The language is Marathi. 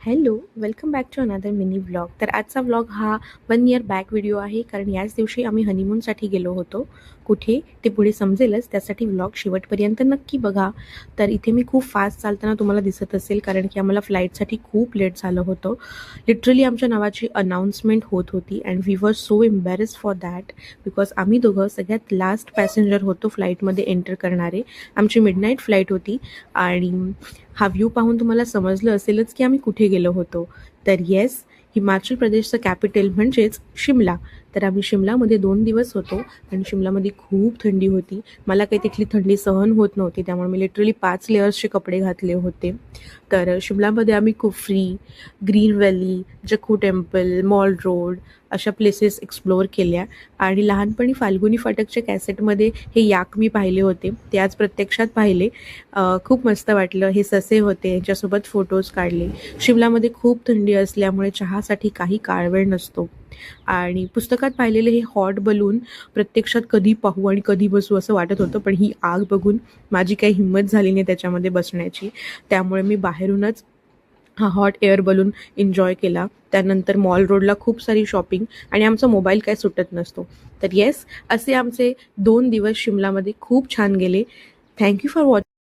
Hello, welcome back to another mini vlog. तर आजचा व्लॉग हा 1 इयर बॅक व्हिडिओ आहे, कारण याच दिवशी आम्ही हनीमूनसाठी गेलो होतो. कुठे ते पुढे समजेलच, त्यासाठी व्लॉग शेवटपर्यंत नक्की बघा. तर इथे मी खूप फास्ट चालताना तुम्हाला दिसत असेल, कारण की आम्हाला फ्लाईटसाठी खूप लेट झालं होतं. लिटरली आमच्या नावाची अनाउन्समेंट होत होती and we were so embarrassed for that, because आम्ही दोघं सगळ्यात लास्ट पॅसेंजर होतो फ्लाईटमध्ये एंटर करणारे. आमची मिडनाईट फ्लाईट होती आणि हा व्ह्यू पाहून तुम्हाला समजलं असेलच की आम्ही कुठे गेलो होतो. तर येस, हिमाचल प्रदेशचं कॅपिटल म्हणजेच शिमला. तर आम्ही शिमलामध्ये 2 दिवस होतो आणि शिमलामध्ये खूप थंडी होती. मला काही तिथली थंडी सहन होत नव्हती, त्यामुळे मी लिटरली 5 लेयर्सचे कपडे घातले होते. तर शिमलामध्ये आम्ही Kufri, green valley, Jakhu temple, mall road अशा प्लेसेस एक्सप्लोअर केल्या. आणि लहानपणी फाल्गुनी फाटकच्या कॅसेटमध्ये हे याक मी पाहिले होते, ते आज प्रत्यक्षात पाहिले. खूप मस्त वाटलं. हे ससे होते, यांच्यासोबत फोटोज काढले. शिमलामध्ये खूप थंडी असल्यामुळे चहासाठी काही काळ वेळ नसतो. आणि पुस्तकात पाहिलेले हे हॉट बलून प्रत्यक्षात कधी पाहू आणि कधी बसू असं वाटत होतं, पण ही आग बघून माझी काही हिंमत झाली नाही त्याच्यामध्ये बसण्याची. त्यामुळे मी बाहेरूनच हा हॉट एअर बलून एन्जॉय केला. त्यानंतर मॉल रोडला खूप सारी शॉपिंग आणि आमचा मोबाईल काय सुटत नसतो. तर येस, असे आमचे 2 दिवस शिमलामध्ये खूप छान गेले. Thank you for watching.